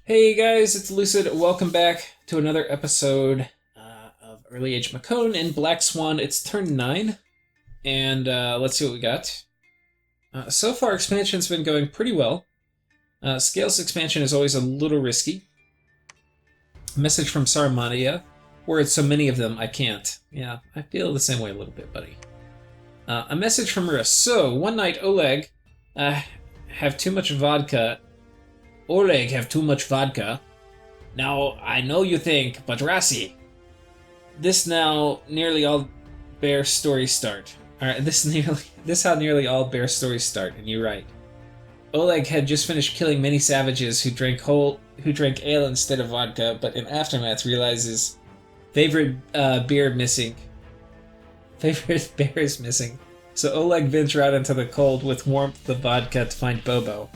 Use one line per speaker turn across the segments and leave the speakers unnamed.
Hey guys, it's Lucid. Welcome back to another episode of Early Age Mekone in Black Swan. It's turn 9, and let's see what we got. So far, expansion's been going pretty well. Scales expansion is always a little risky. Message from Sarumantia. Words, so many of them, I can't. Yeah, I feel the same way a little bit, buddy. A message from Rus. So, one night, Oleg have too much vodka. Oleg have too much vodka. Now, I know you think, but Rassi, this now nearly all bear stories start. Alright, this how nearly all bear stories start, and you're right. Oleg had just finished killing many savages who drank ale instead of vodka, but in aftermath realizes favorite beer missing. Favorite bear is missing. So Oleg venture out into the cold with warmth of vodka to find Bobo.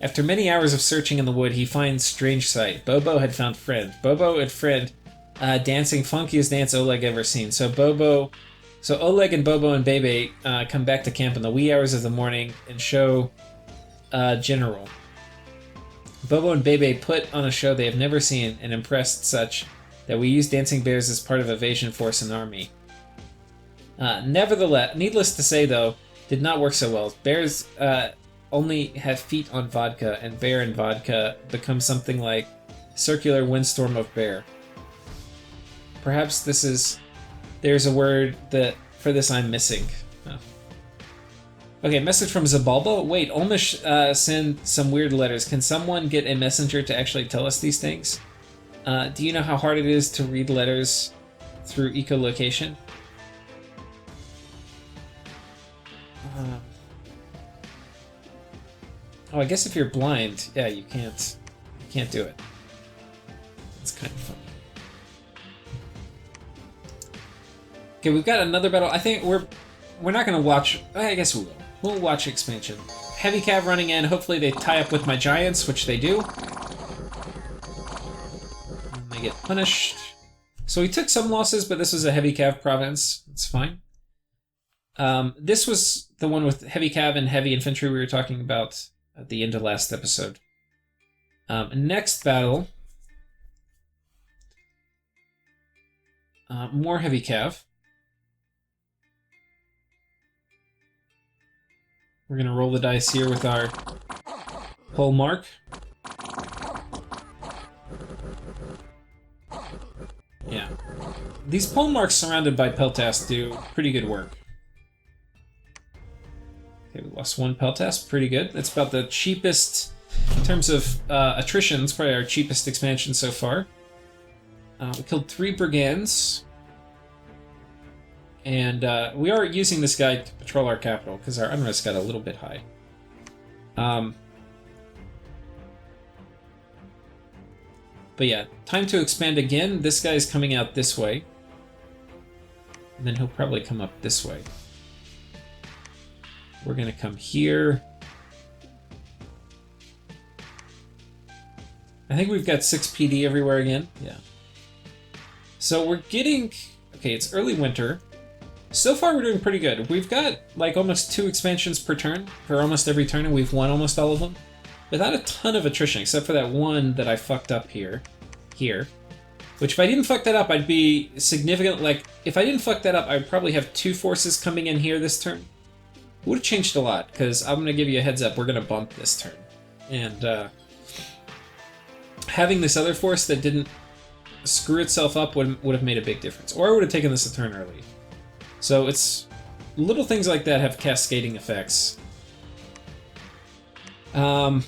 After many hours of searching in the wood, he finds strange sight. Bobo had found friend. Bobo and friend dancing funkiest dance Oleg ever seen. So Oleg and Bobo and Bebe come back to camp in the wee hours of the morning and show General. Bobo and Bebe put on a show they have never seen and impressed such that we use dancing bears as part of evasion force and army. Nevertheless, needless to say though, did not work so well. Bears only have feet on vodka, and bear and vodka become something like circular windstorm of bear. Perhaps there's a word that for this I'm missing. Oh. Okay, message from Zabalba. Wait, Olmish send some weird letters. Can someone get a messenger to actually tell us these things? Do you know how hard it is to read letters through echolocation? Oh, I guess if you're blind, yeah, you can't do it. It's kind of funny. Okay, we've got another battle. I think we're not gonna watch. I guess we will. We'll watch expansion. Heavy cav running in. Hopefully they tie up with my giants, which they do. And they get punished. So we took some losses, but this was a heavy cav province. It's fine. This was the one with heavy cav and heavy infantry we were talking about at the end of last episode. Next battle, more heavy cav. We're gonna roll the dice here with our pole mark. Yeah, these pole marks surrounded by Peltas do pretty good work. Okay, we lost one Peltas, pretty good. That's about the cheapest, in terms of attrition, it's probably our cheapest expansion so far. We killed 3 brigands. And we are using this guy to patrol our capital, because our unrest got a little bit high. But yeah, time to expand again. This guy is coming out this way. And then he'll probably come up this way. We're going to come here. I think we've got 6 PD everywhere again. Yeah. So we're getting... Okay, it's early winter. So far we're doing pretty good. We've got like almost 2 expansions per turn, for almost every turn, and we've won almost all of them. Without a ton of attrition, except for that one that I fucked up here. Which if I didn't fuck that up, I'd be significant, like, if I didn't fuck that up, I'd probably have 2 forces coming in here this turn. It would have changed a lot, because I'm going to give you a heads up, we're going to bump this turn. And having this other force that didn't screw itself up would have made a big difference. Or I would have taken this a turn early. So it's... little things like that have cascading effects. We're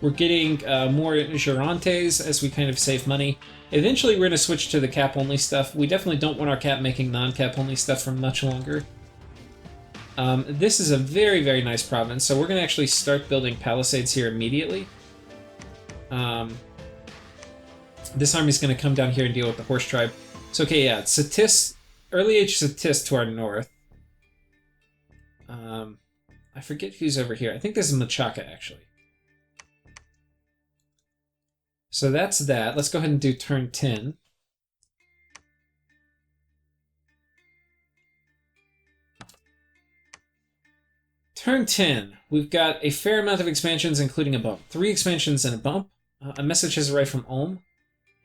getting more Gerontes as we kind of save money. Eventually we're going to switch to the cap-only stuff. We definitely don't want our cap making non-cap-only stuff for much longer. This is a very, very nice province, so we're going to actually start building palisades here immediately. This army's going to come down here and deal with the horse tribe. So, okay, yeah, Satis, early age Satis to our north. I forget who's over here. I think this is Machaca, actually. So that's that. Let's go ahead and do turn 10. Turn 10. We've got a fair amount of expansions, including a bump. 3 expansions and a bump. A message has arrived from Ulm.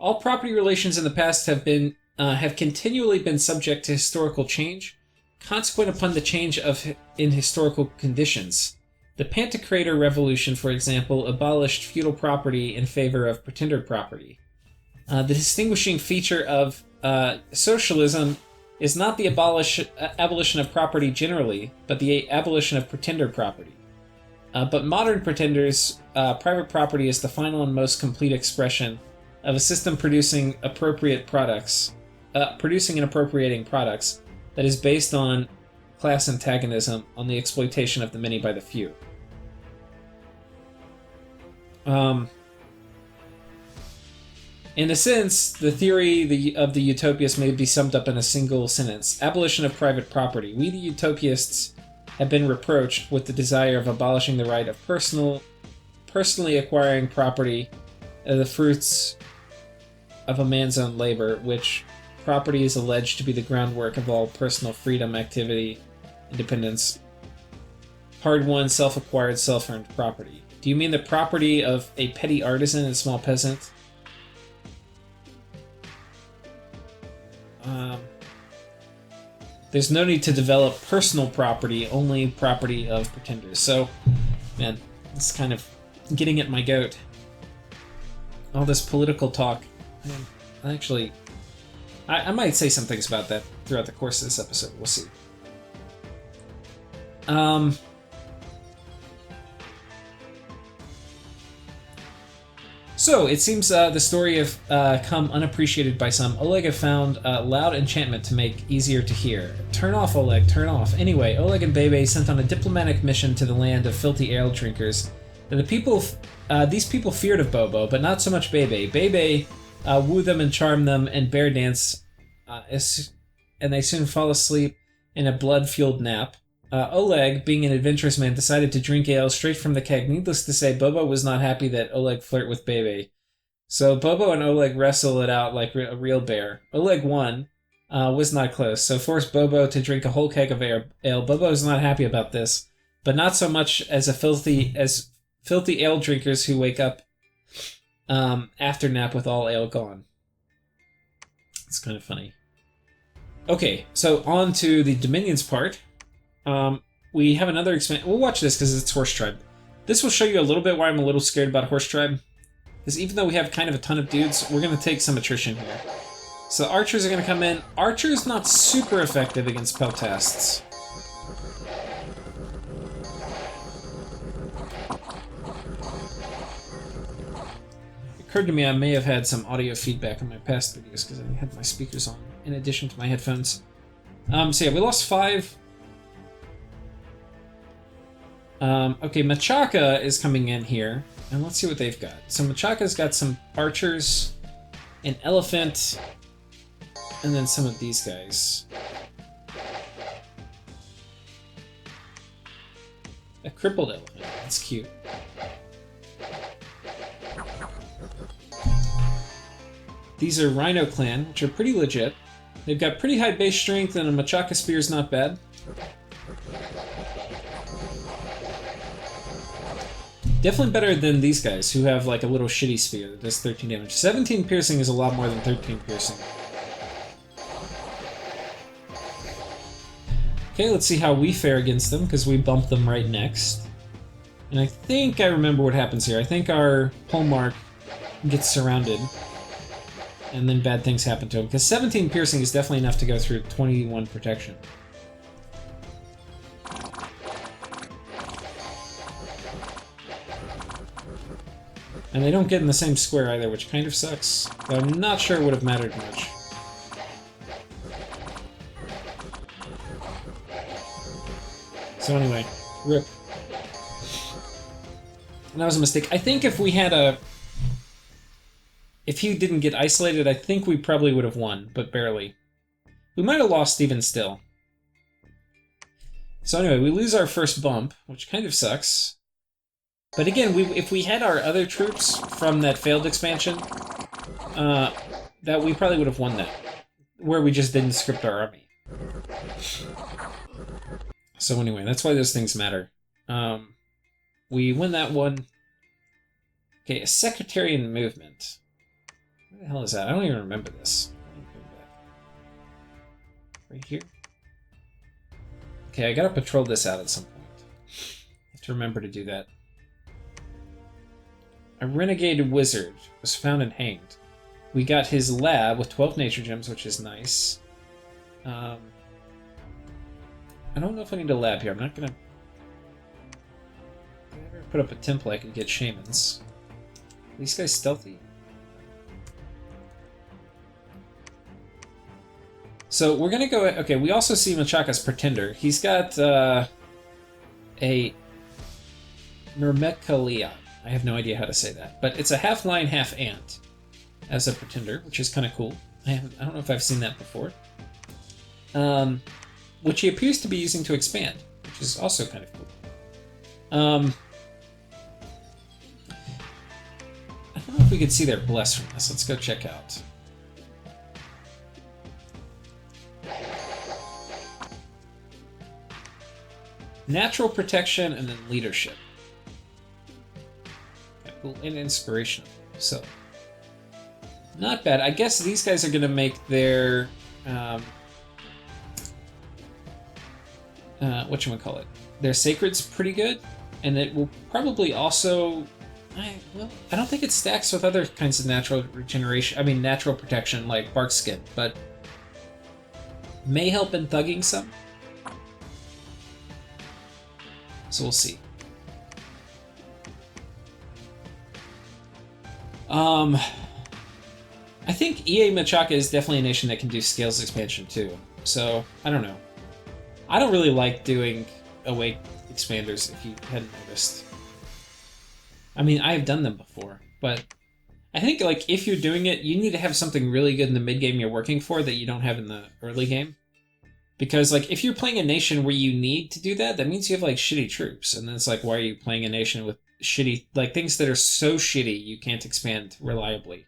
All property relations in the past have continually been subject to historical change, consequent upon the change in historical conditions. The Pantocrator Revolution, for example, abolished feudal property in favor of pretender property. The distinguishing feature of socialism is not the abolition of property generally, but the abolition of pretender property. But modern pretenders, private property is the final and most complete expression of a system producing and appropriating products that is based on class antagonism, on the exploitation of the many by the few. In a sense, the theory of the utopias may be summed up in a single sentence. Abolition of private property. We, the utopists, have been reproached with the desire of abolishing the right of personally acquiring property, the fruits of a man's own labor, which property is alleged to be the groundwork of all personal freedom, activity, independence. Hard-won, self-acquired, self-earned property. Do you mean the property of a petty artisan and small peasant? There's no need to develop personal property, only property of pretenders. So, man, it's kind of getting at my goat. All this political talk. Actually, I might say some things about that throughout the course of this episode. We'll see. So, it seems the story have come unappreciated by some. Oleg have found loud enchantment to make easier to hear. Turn off, Oleg, turn off. Anyway, Oleg and Bebe sent on a diplomatic mission to the land of filthy ale drinkers. These people feared of Bobo, but not so much Bebe. Bebe woo them and charm them and bear dance, and they soon fall asleep in a blood-fueled nap. Oleg, being an adventurous man, decided to drink ale straight from the keg. Needless to say, Bobo was not happy that Oleg flirt with Bebe. So Bobo and Oleg wrestle it out like a real bear. Oleg won, was not close, so forced Bobo to drink a whole keg of ale. Bobo is not happy about this, but not so much as filthy ale drinkers who wake up after nap with all ale gone. It's kind of funny. Okay, so on to the Dominions part. We have another expansion. We'll watch this because it's Horse Tribe. This will show you a little bit why I'm a little scared about Horse Tribe. Because even though we have kind of a ton of dudes, we're going to take some attrition here. So archers are going to come in. Archers not super effective against peltasts. It occurred to me I may have had some audio feedback on my past videos because I had my speakers on in addition to my headphones. So yeah, we lost 5. Okay, Machaca is coming in here, and let's see what they've got. So Machaca's got some archers, an elephant, and then some of these guys. A crippled elephant, that's cute. These are Rhino Clan, which are pretty legit. They've got pretty high base strength, and a Machaca spear is not bad. Definitely better than these guys, who have like a little shitty spear that does 13 damage. 17 piercing is a lot more than 13 piercing. Okay, let's see how we fare against them, because we bump them right next. And I think I remember what happens here. I think our Polemarch gets surrounded, and then bad things happen to him, because 17 piercing is definitely enough to go through 21 protection. And they don't get in the same square either, which kind of sucks. But I'm not sure it would have mattered much. So anyway, rip. And that was a mistake. I think if we had if he didn't get isolated, I think we probably would have won, but barely. We might have lost even still. So anyway, we lose our first bump, which kind of sucks. But again, if we had our other troops from that failed expansion, that we probably would have won that. Where we just didn't script our army. So anyway, that's why those things matter. We win that one. Okay, a Secretarian movement. Where the hell is that? I don't even remember this. Right here? Okay, I gotta patrol this out at some point. I have to remember to do that. A renegade wizard was found and hanged. We got his lab with 12 nature gems, which is nice. I don't know if I need a lab here. I'm not gonna... If I ever put up a temple, I could get shamans. These guys stealthy. So we're gonna go... Okay, we also see Machaka's Pretender. He's got a Myrmecolia. I have no idea how to say that. But it's a half lion, half ant as a Pretender, which is kind of cool. I don't know if I've seen that before. Which he appears to be using to expand, which is also kind of cool. I don't know if we could see their bless from this. Let's go check out. Natural protection and then leadership. Okay, cool. And inspiration. So, not bad. I guess these guys are going to make their... whatchamacallit? Their sacreds pretty good. And it will probably also... I don't think it stacks with other kinds of natural regeneration. I mean, natural protection like bark skin, but may help in thugging some. So we'll see. I think EA Machaka is definitely a nation that can do scales expansion too. So I don't know. I don't really like doing awake expanders, if you hadn't noticed. I mean, I have done them before, but I think like if you're doing it, you need to have something really good in the mid game you're working for that you don't have in the early game. Because like if you're playing a nation where you need to do that, that means you have like shitty troops, and then it's like, why are you playing a nation with shitty like things that are so shitty you can't expand reliably?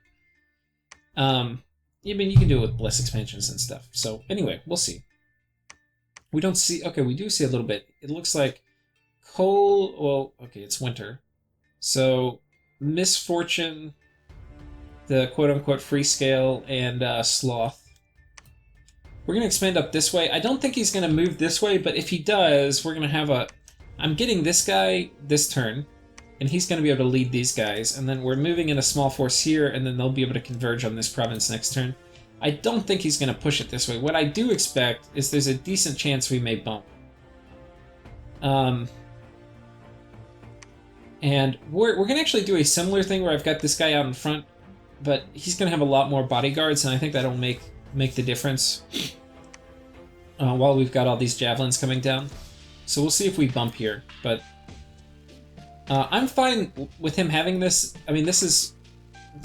I mean, you can do it with bliss expansions and stuff. So anyway, we'll see. We don't see. Okay, we do see a little bit. It looks like coal. Well, okay, it's winter. So, Misfortune, the quote-unquote free scale, and Sloth. We're going to expand up this way. I don't think he's going to move this way, but if he does, we're going to have a... I'm getting this guy this turn, and he's going to be able to lead these guys, and then we're moving in a small force here, and then they'll be able to converge on this province next turn. I don't think he's going to push it this way. What I do expect is there's a decent chance we may bump. And we're going to actually do a similar thing where I've got this guy out in front, but he's going to have a lot more bodyguards, and I think that'll make the difference while we've got all these javelins coming down. So we'll see if we bump here, but I'm fine with him having this. I mean, it's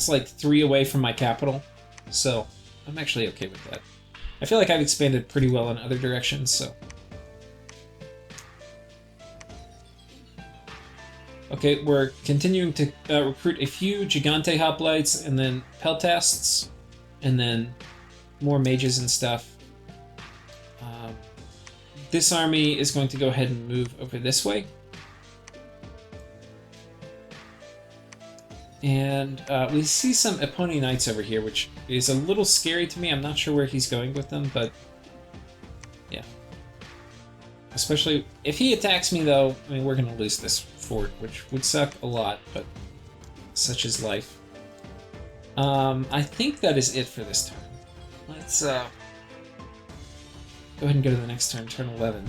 like 3 away from my capital, so I'm actually okay with that. I feel like I've expanded pretty well in other directions, so... Okay, we're continuing to recruit a few Gigante Hoplites, and then Peltasts, and then more mages and stuff. This army is going to go ahead and move over this way. And we see some Epony Knights over here, which is a little scary to me. I'm not sure where he's going with them, but yeah. Especially if he attacks me, though, I mean, we're going to lose this fort, which would suck a lot, but such is life. I think that is it for this turn. Let's go ahead and go to the next turn, turn 11.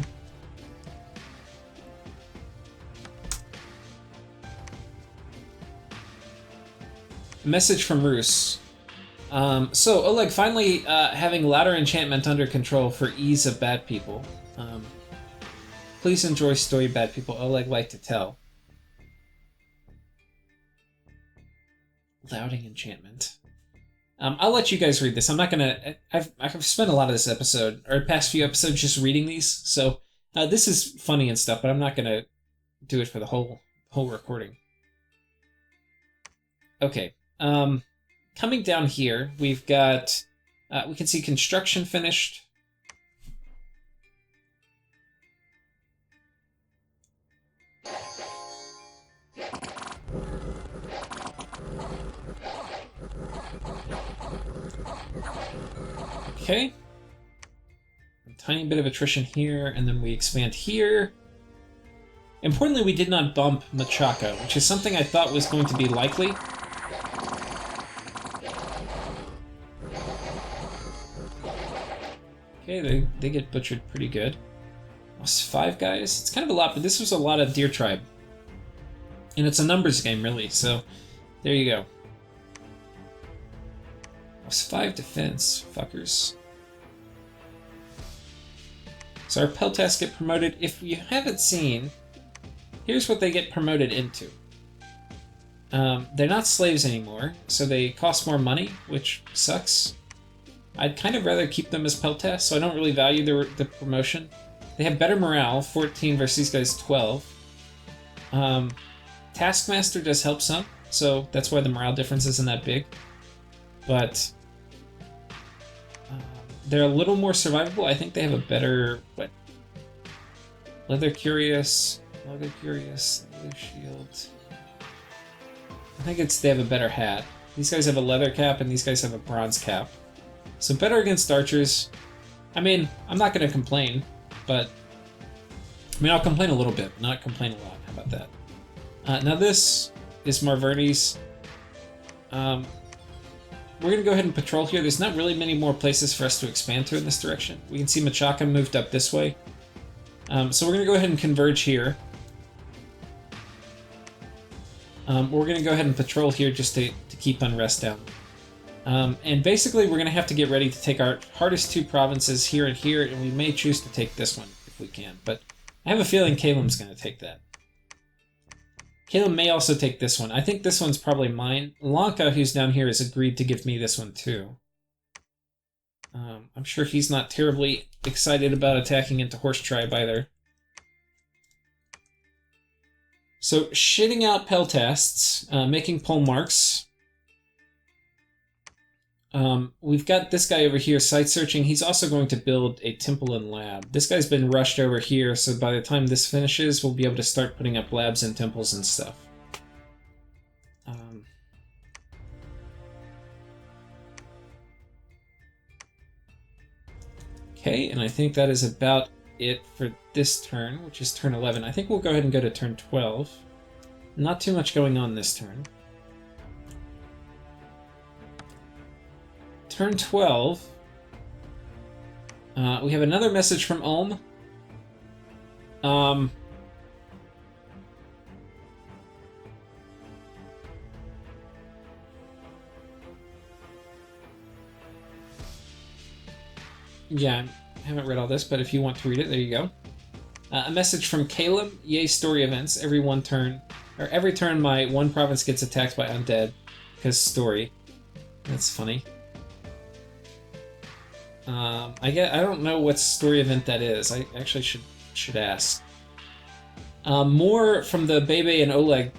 Message from Roos. So, Oleg, finally having ladder enchantment under control for ease of bad people. Please enjoy story bad people Oleg like to tell. Louding enchantment. I'll let you guys read this. I'm not gonna... I've spent a lot of this episode, or past few episodes, just reading these, so this is funny and stuff, but I'm not gonna do it for the whole recording. Okay. Coming down here, we've got... we can see construction finished. Okay. A tiny bit of attrition here, and then we expand here. Importantly, we did not bump Machaca, which is something I thought was going to be likely. Okay, they get butchered pretty good. Lost 5 guys. It's kind of a lot, but this was a lot of Deer Tribe. And it's a numbers game, really, so there you go. Lost 5 defense, fuckers. So our Peltas get promoted. If you haven't seen, here's what they get promoted into. They're not slaves anymore, so they cost more money, which sucks. I'd kind of rather keep them as Peltas, so I don't really value the promotion. They have better morale, 14 versus these guys 12. Taskmaster does help some, so that's why the morale difference isn't that big. But they're a little more survivable. I think they have a better, what? Leather Curious, Leather Shield. I think they have a better hat. These guys have a leather cap and these guys have a bronze cap. So better against archers. I mean, I'm not going to complain, but... I mean, I'll complain a little bit, not complain a lot. How about that? Now this is Marverni's. We're going to go ahead and patrol here. There's not really many more places for us to expand to in this direction. We can see Machaca moved up this way. So we're going to go ahead and converge here. We're going to go ahead and patrol here just to keep unrest down. And basically we're going to have to get ready to take our hardest 2 provinces here and here, and we may choose to take this one if we can. But I have a feeling Caleb's going to take that. Caleb may also take this one. I think this one's probably mine. Lanka, who's down here, has agreed to give me this one too. I'm sure he's not terribly excited about attacking into Horse Tribe either. So, shitting out Peltasts, making pole marks. We've got this guy over here, site searching. He's also going to build a temple and lab. This guy's been rushed over here, so by the time this finishes, we'll be able to start putting up labs and temples and stuff. Okay, and I think that is about it for this turn, which is turn 11. I think we'll go ahead and go to turn 12. Not too much going on this turn. Turn 12. We have another message from Ulm. Yeah, I haven't read all this, but if you want to read it, there you go. A message from Caleb. Yay, story events. Every turn my one province gets attacked by undead. Because story. That's funny. I don't know what story event that is. I actually should ask. More from the Bebe and Oleg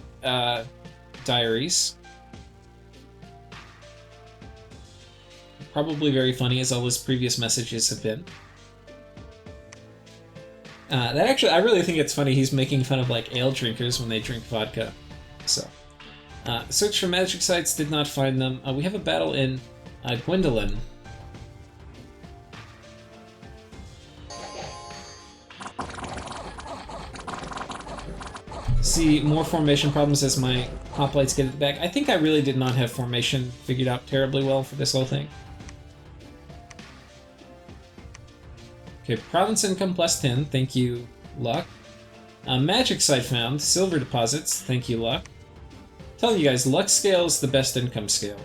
diaries. Probably very funny, as all his previous messages have been. I really think it's funny. He's making fun of like ale drinkers when they drink vodka. So, search for magic sites, did not find them. We have a battle in Gwendolyn. See more formation problems as my hoplites get at the back. I think I really did not have formation figured out terribly well for this whole thing. Okay, province income plus 10, thank you, Luck. Magic site found, silver deposits, thank you, Luck. Telling you guys, Luck scale is the best income scale.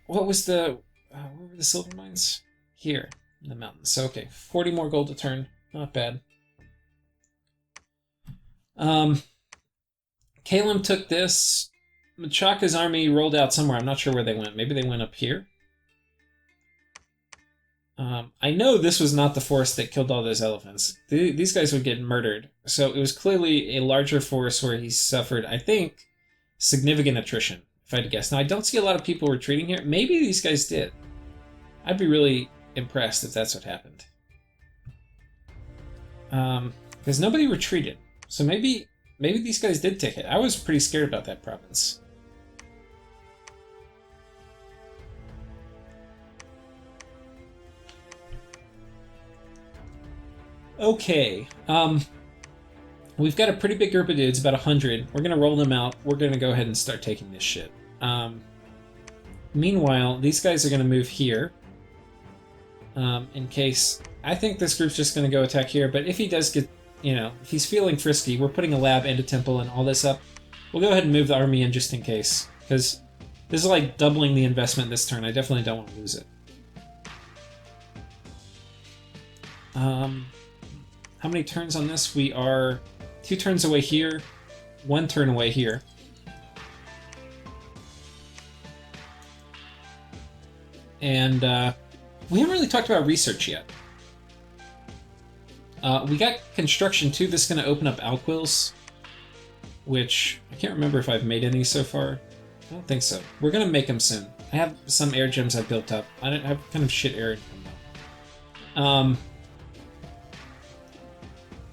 What were the silver mines? Here, in the mountains. So, okay, 40 more gold a turn, not bad. Kalem took this. Machaca's army rolled out somewhere. I'm not sure where they went. Maybe they went up here? I know this was not the force that killed all those elephants. These guys would get murdered. So it was clearly a larger force where he suffered, I think, significant attrition, if I had to guess. Now, I don't see a lot of people retreating here. Maybe these guys did. I'd be really impressed if that's what happened. Because nobody retreated. So maybe these guys did take it. I was pretty scared about that province. Okay. We've got a pretty big group of dudes, about 100. We're gonna roll them out. We're gonna go ahead and start taking this shit. Meanwhile, these guys are gonna move here. In case... I think this group's just gonna go attack here, but if he does get... if he's feeling frisky, we're putting a lab and a temple and all this up. We'll go ahead and move the army in just in case. Because this is like doubling the investment this turn. I definitely don't want to lose it. How many turns on this? We are 2 turns away here, 1 turn away here. And we haven't really talked about research yet. We got construction too. This is going to open up alquils, which I can't remember if I've made any so far. I don't think so. We're going to make them soon. I have some air gems I built up. I have kind of shit air income though.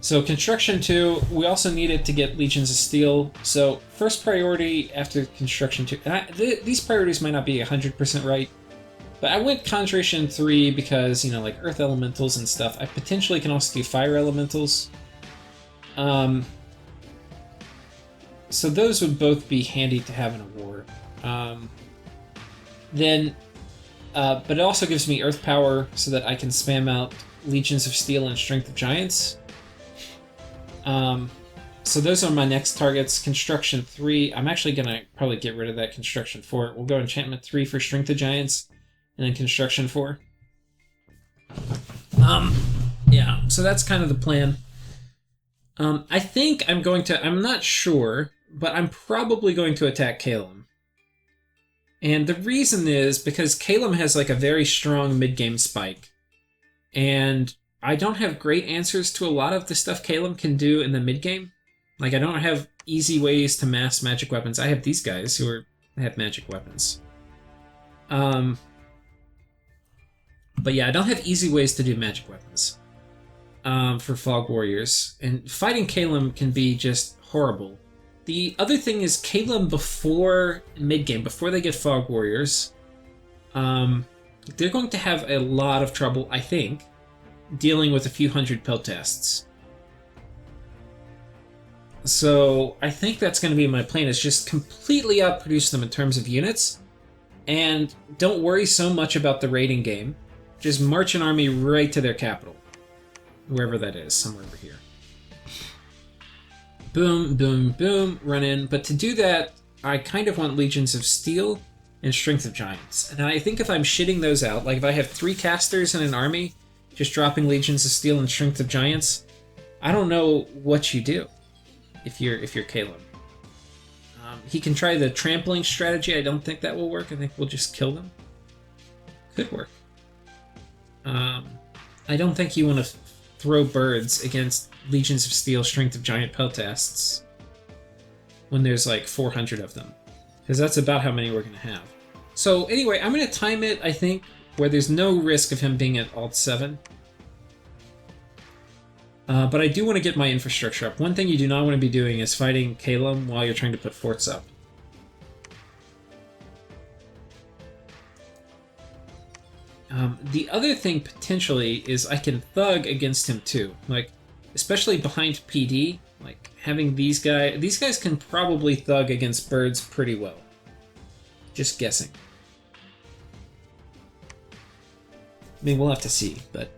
So construction 2, we also needed to get Legions of Steel. So first priority after construction 2, these priorities might not be 100% right, but I went Conjuration 3 because, like Earth Elementals and stuff. I potentially can also do Fire Elementals. So those would both be handy to have in a war. But it also gives me Earth Power so that I can spam out Legions of Steel and Strength of Giants. So those are my next targets. Construction 3, I'm actually going to probably get rid of that Construction 4. We'll go Enchantment 3 for Strength of Giants, and then Construction 4. Yeah, so that's kind of the plan. I think I'm not sure, but I'm probably going to attack Calum. And the reason is because Calum has like a very strong mid-game spike. And I don't have great answers to a lot of the stuff Calum can do in the mid-game. Like, I don't have easy ways to mass magic weapons. I have these guys who have magic weapons. But yeah, I don't have easy ways to do magic weapons for Fog Warriors. And fighting Calum can be just horrible. The other thing is Calum before mid-game, before they get Fog Warriors, they're going to have a lot of trouble, I think, dealing with a few hundred Peltasts. So I think that's going to be my plan, is just completely outproduce them in terms of units, and don't worry so much about the raiding game. Just march an army right to their capital, wherever that is, somewhere over here. Boom, boom, boom, run in. But to do that, I kind of want Legions of Steel and Strength of Giants. And I think if I'm shitting those out, like if I have 3 casters in an army, just dropping Legions of Steel and Strength of Giants, I don't know what you do if you're Caleb. He can try the trampling strategy. I don't think that will work. I think we'll just kill them. Could work. I don't think you want to throw birds against Legions of Steel, Strength of Giant Peltasts when there's like 400 of them, because that's about how many we're going to have. So anyway, I'm going to time it, I think, where there's no risk of him being at Alt 7. But I do want to get my infrastructure up. One thing you do not want to be doing is fighting Calum while you're trying to put forts up. The other thing potentially is I can thug against him too, like especially behind PD. Like having these guys can probably thug against birds pretty well. Just guessing. I mean, we'll have to see, but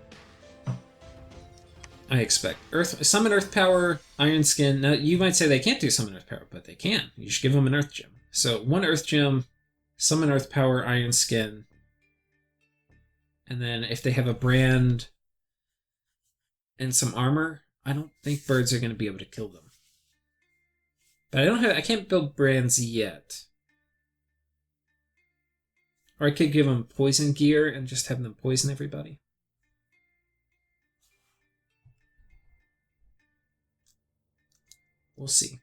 I expect summon Earth Power, Iron Skin. Now you might say they can't do summon Earth Power, but they can. You should give them an Earth Gem. So 1 Earth Gem, summon Earth Power, Iron Skin. And then if they have a brand and some armor, I don't think birds are going to be able to kill them. But I can't build brands yet. Or I could give them poison gear and just have them poison everybody. We'll see.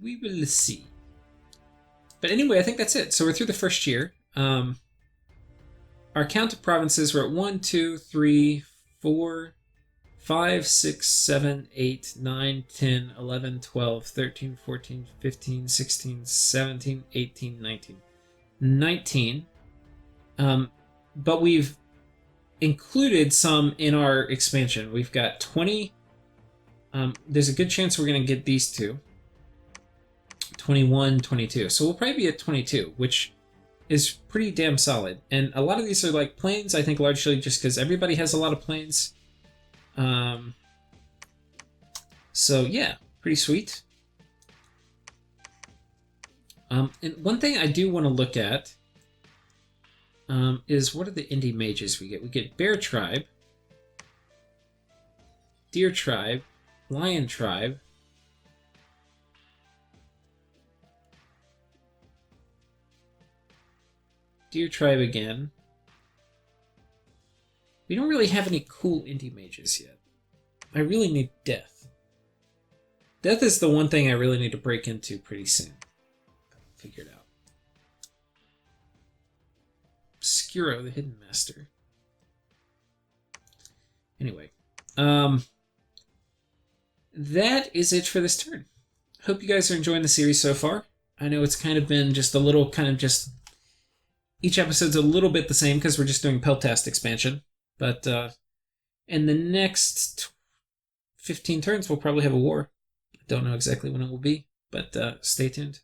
We will see. But anyway, I think that's it. So we're through the first year. Our count of provinces, we're at 1, 2, 3, 4, 5, 6, 7, 8, 9, 10, 11, 12, 13, 14, 15, 16, 17, 18, 19. 19. But we've included some in our expansion. We've got 20. There's a good chance we're going to get these two. 21, 22. So we'll probably be at 22, which is pretty damn solid. And a lot of these are like planes, I think largely just because everybody has a lot of planes. So yeah, pretty sweet. And one thing I do want to look at is what are the indie mages we get? We get Bear Tribe, Deer Tribe, Lion Tribe, Deer Tribe again. We don't really have any cool indie mages yet. I really need Death. Death is the one thing I really need to break into pretty soon. Figure it out. Obscuro, the Hidden Master. Anyway, that is it for this turn. Hope you guys are enjoying the series so far. I know it's kind of been just a little each episode's a little bit the same because we're just doing Peltast expansion. But in the next 15 turns, we'll probably have a war. I don't know exactly when it will be, but stay tuned.